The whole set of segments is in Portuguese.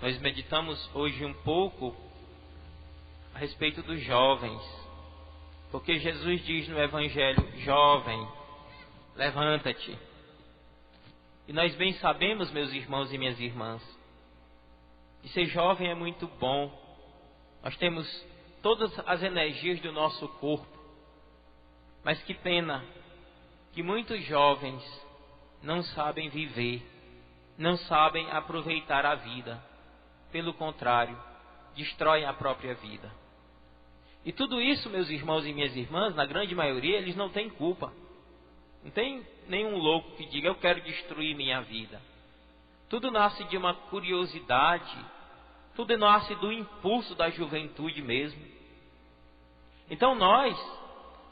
Nós meditamos hoje um pouco a respeito dos jovens, porque Jesus diz no Evangelho: jovem, levanta-te. E nós bem sabemos, meus irmãos e minhas irmãs, que ser jovem é muito bom. Nós temos todas as energias do nosso corpo, mas que pena que muitos jovens não sabem viver, não sabem aproveitar a vida. Pelo contrário, destroem a própria vida. E tudo isso, meus irmãos e minhas irmãs, na grande maioria, eles não têm culpa. Não tem nenhum louco que diga: eu quero destruir minha vida. Tudo nasce de uma curiosidade, tudo nasce do impulso da juventude mesmo. Então nós,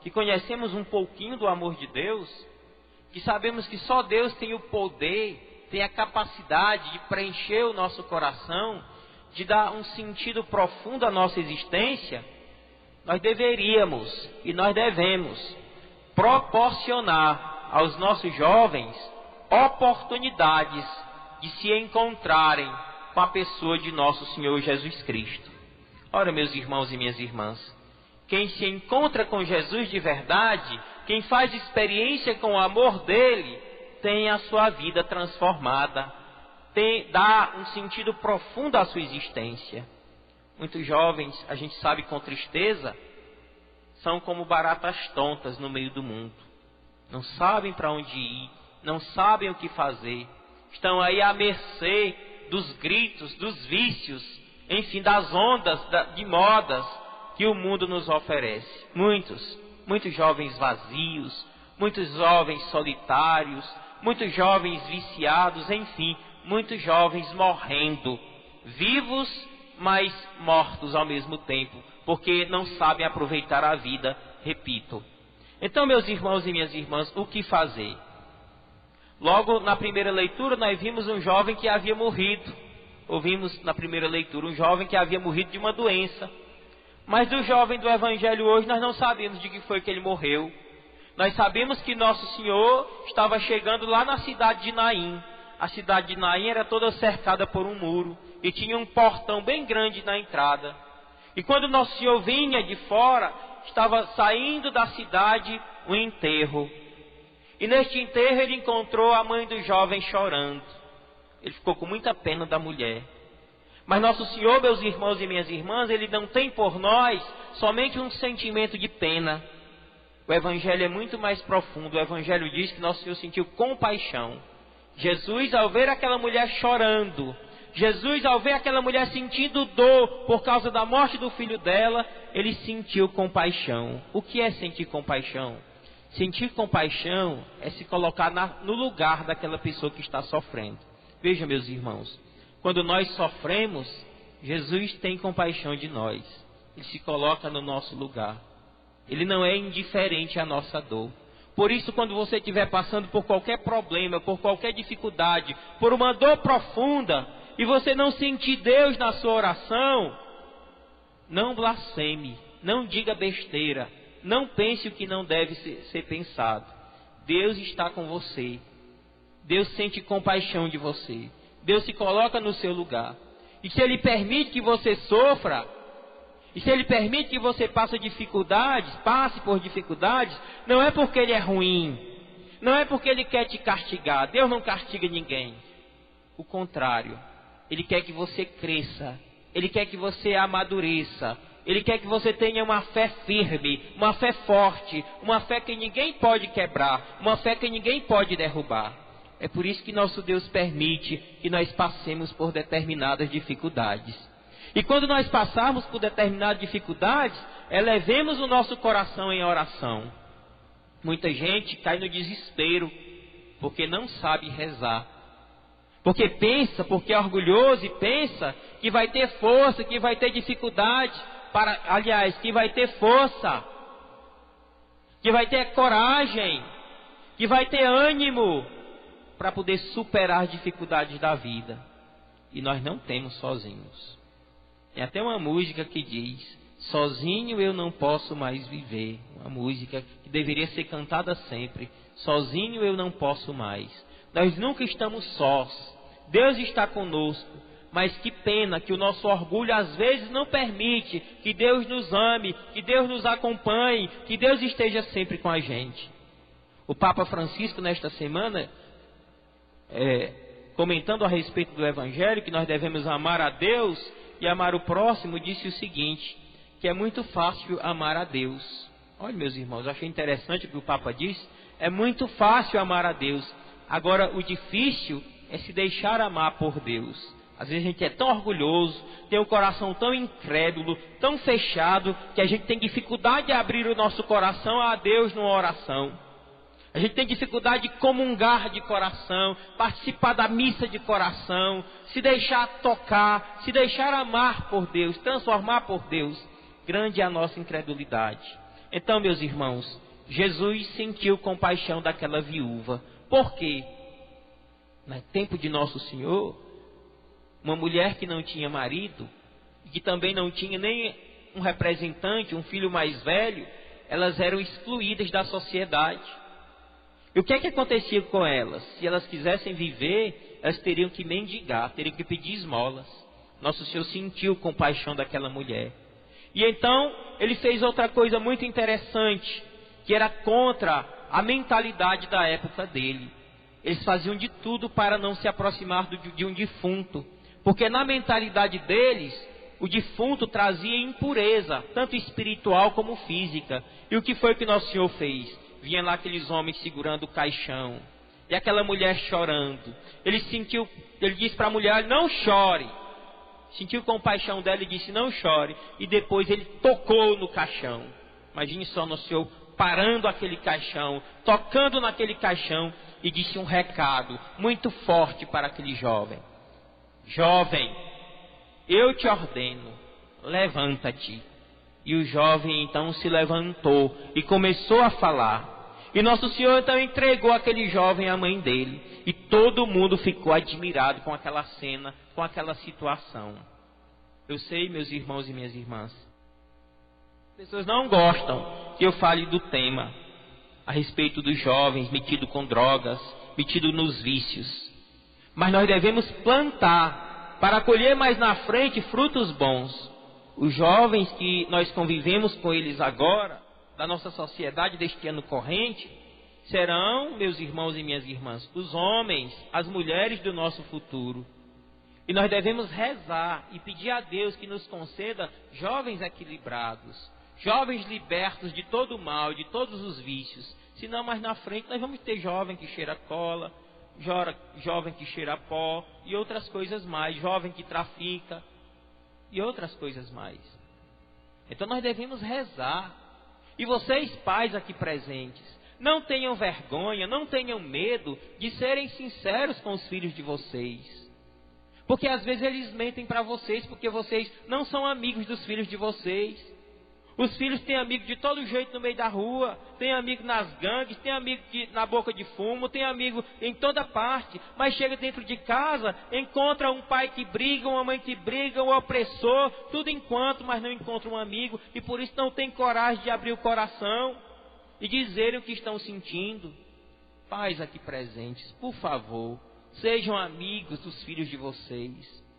que conhecemos um pouquinho do amor de Deus, que sabemos que só Deus tem o poder, tem a capacidade de preencher o nosso coração, de dar um sentido profundo à nossa existência, nós deveríamos e nós devemos proporcionar aos nossos jovens oportunidades de se encontrarem com a pessoa de nosso Senhor Jesus Cristo. Ora, meus irmãos e minhas irmãs, quem se encontra com Jesus de verdade, quem faz experiência com o amor dele, tem a sua vida transformada, dá um sentido profundo à sua existência. Muitos jovens, a gente sabe com tristeza, são como baratas tontas no meio do mundo. Não sabem para onde ir, não sabem o que fazer. Estão aí à mercê dos gritos, dos vícios, enfim, das ondas de modas que o mundo nos oferece. Muitos jovens vazios, muitos jovens solitários, muitos jovens viciados, enfim, muitos jovens morrendo, vivos, mas mortos ao mesmo tempo, porque não sabem aproveitar a vida, repito. Então, meus irmãos e minhas irmãs, o que fazer? Logo na primeira leitura nós vimos um jovem que havia morrido. Ouvimos na primeira leitura um jovem que havia morrido de uma doença. Mas do jovem do Evangelho hoje nós não sabemos de que foi que ele morreu. Nós sabemos que Nosso Senhor estava chegando lá na cidade de Naim. A cidade de Naim era toda cercada por um muro e tinha um portão bem grande na entrada. E quando Nosso Senhor vinha de fora, estava saindo da cidade um enterro. E neste enterro ele encontrou a mãe do jovem chorando. Ele ficou com muita pena da mulher. Mas Nosso Senhor, meus irmãos e minhas irmãs, Ele não tem por nós somente um sentimento de pena. O Evangelho é muito mais profundo. O Evangelho diz que Nosso Senhor sentiu compaixão. Jesus, ao ver aquela mulher chorando, Jesus, ao ver aquela mulher sentindo dor por causa da morte do filho dela, Ele sentiu compaixão. O que é sentir compaixão? Sentir compaixão é se colocar no lugar daquela pessoa que está sofrendo. Veja, meus irmãos, quando nós sofremos, Jesus tem compaixão de nós. Ele se coloca no nosso lugar. Ele não é indiferente à nossa dor. Por isso, quando você estiver passando por qualquer problema, por qualquer dificuldade, por uma dor profunda, e você não sentir Deus na sua oração, não blasfeme, não diga besteira, não pense o que não deve ser pensado. Deus está com você. Deus sente compaixão de você. Deus se coloca no seu lugar. E se Ele permite que você sofra, e se Ele permite que você passe por dificuldades, não é porque Ele é ruim, não é porque Ele quer te castigar. Deus não castiga ninguém. O contrário, Ele quer que você cresça, Ele quer que você amadureça, Ele quer que você tenha uma fé firme, uma fé forte, uma fé que ninguém pode quebrar, uma fé que ninguém pode derrubar. É por isso que nosso Deus permite que nós passemos por determinadas dificuldades. E quando nós passarmos por determinadas dificuldades, elevemos o nosso coração em oração. Muita gente cai no desespero, porque não sabe rezar. Porque é orgulhoso e pensa que vai ter força, que vai ter dificuldade, que vai ter força, que vai ter coragem, que vai ter ânimo para poder superar as dificuldades da vida. E nós não temos sozinhos. Tem até uma música que diz: sozinho eu não posso mais viver. Uma música que deveria ser cantada sempre. Sozinho eu não posso mais. Nós nunca estamos sós. Deus está conosco. Mas que pena que o nosso orgulho às vezes não permite que Deus nos ame, que Deus nos acompanhe, que Deus esteja sempre com a gente. O Papa Francisco, nesta semana, comentando a respeito do Evangelho, que nós devemos amar a Deus e amar o próximo, disse o seguinte, que é muito fácil amar a Deus. Olha, meus irmãos, eu achei interessante o que o Papa disse. É muito fácil amar a Deus. Agora, o difícil é se deixar amar por Deus. Às vezes a gente é tão orgulhoso, tem um coração tão incrédulo, tão fechado, que a gente tem dificuldade de abrir o nosso coração a Deus numa oração. A gente tem dificuldade de comungar de coração, participar da missa de coração, se deixar tocar, se deixar amar por Deus, transformar por Deus. Grande é a nossa incredulidade. Então, meus irmãos, Jesus sentiu compaixão daquela viúva. Por quê? No tempo de Nosso Senhor, uma mulher que não tinha marido, que também não tinha nem um representante, um filho mais velho, elas eram excluídas da sociedade. E o que é que acontecia com elas? Se elas quisessem viver, elas teriam que mendigar, teriam que pedir esmolas. Nosso Senhor sentiu compaixão daquela mulher. E então, ele fez outra coisa muito interessante, que era contra a mentalidade da época dele. Eles faziam de tudo para não se aproximar de um defunto. Porque na mentalidade deles, o defunto trazia impureza, tanto espiritual como física. E o que foi que Nosso Senhor fez? Vinha lá aqueles homens segurando o caixão. E aquela mulher chorando. Ele disse para a mulher, não chore. Sentiu compaixão dela e disse, não chore. E depois ele tocou no caixão. Imagine só Nosso Senhor parando aquele caixão, tocando naquele caixão. E disse um recado muito forte para aquele jovem. Jovem, eu te ordeno, levanta-te. E o jovem então se levantou e começou a falar. E Nosso Senhor então entregou aquele jovem à mãe dele. E todo mundo ficou admirado com aquela cena, com aquela situação. Eu sei, meus irmãos e minhas irmãs, as pessoas não gostam que eu fale do tema a respeito dos jovens metidos com drogas, metidos nos vícios. Mas nós devemos plantar para colher mais na frente frutos bons. Os jovens que nós convivemos com eles agora, da nossa sociedade deste ano corrente, serão, meus irmãos e minhas irmãs, os homens, as mulheres do nosso futuro. E nós devemos rezar e pedir a Deus que nos conceda jovens equilibrados, jovens libertos de todo o mal, de todos os vícios. Senão mais na frente nós vamos ter jovem que cheira cola, jovem que cheira pó e outras coisas mais, jovem que trafica e outras coisas mais. Então nós devemos rezar. E vocês pais aqui presentes, não tenham vergonha, não tenham medo de serem sinceros com os filhos de vocês. Porque às vezes eles mentem para vocês, porque vocês não são amigos dos filhos de vocês. Os filhos têm amigo de todo jeito no meio da rua, tem amigo nas gangues, tem amigo na boca de fumo, tem amigo em toda parte, mas chega dentro de casa, encontra um pai que briga, uma mãe que briga, um opressor, tudo enquanto, mas não encontra um amigo, e por isso não tem coragem de abrir o coração e dizerem o que estão sentindo. Pais aqui presentes, por favor, sejam amigos dos filhos de vocês.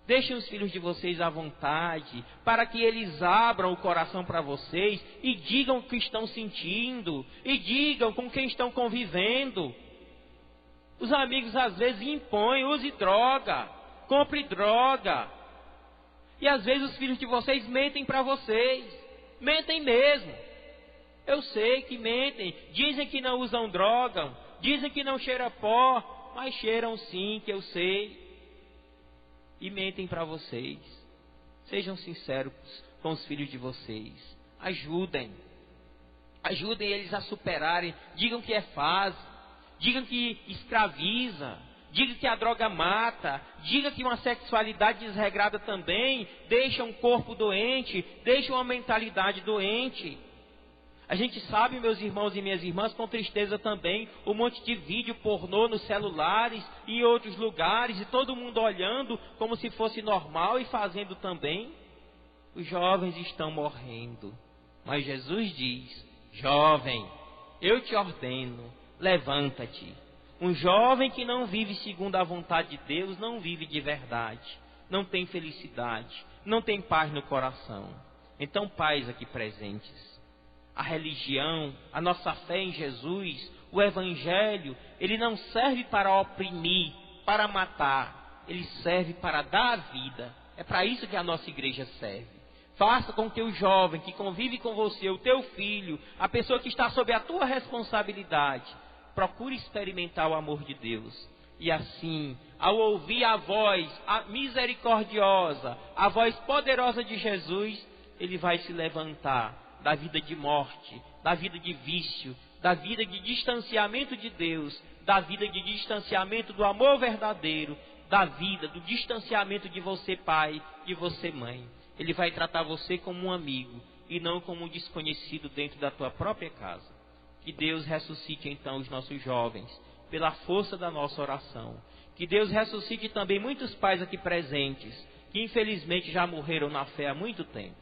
Deixem os filhos de vocês à vontade, para que eles abram o coração para vocês e digam o que estão sentindo, e digam com quem estão convivendo. Os amigos às vezes impõem, use droga, compre droga. E às vezes os filhos de vocês mentem para vocês, mentem mesmo. Eu sei que mentem, dizem que não usam droga, dizem que não cheira pó, mas cheiram sim, que eu sei. E mentem para vocês. Sejam sinceros com os filhos de vocês. Ajudem eles a superarem. Digam que é fase, digam que escraviza, digam que a droga mata, digam que uma sexualidade desregrada também deixa um corpo doente, deixa uma mentalidade doente. A gente sabe, meus irmãos e minhas irmãs, com tristeza também, um monte de vídeo pornô nos celulares e em outros lugares, e todo mundo olhando como se fosse normal e fazendo também. Os jovens estão morrendo. Mas Jesus diz, jovem, eu te ordeno, levanta-te. Um jovem que não vive segundo a vontade de Deus não vive de verdade, não tem felicidade, não tem paz no coração. Então, pais aqui presentes, a religião, a nossa fé em Jesus, o Evangelho, ele não serve para oprimir, para matar, ele serve para dar a vida. É para isso que a nossa igreja serve. Faça com que o jovem que convive com você, o teu filho, a pessoa que está sob a tua responsabilidade, procure experimentar o amor de Deus. E assim, ao ouvir a voz misericordiosa, a voz poderosa de Jesus, ele vai se levantar da vida de morte, da vida de vício, da vida de distanciamento de Deus, da vida de distanciamento do amor verdadeiro, da vida, do distanciamento de você pai, de você mãe. Ele vai tratar você como um amigo e não como um desconhecido dentro da tua própria casa. Que Deus ressuscite então os nossos jovens pela força da nossa oração. Que Deus ressuscite também muitos pais aqui presentes que infelizmente já morreram na fé há muito tempo.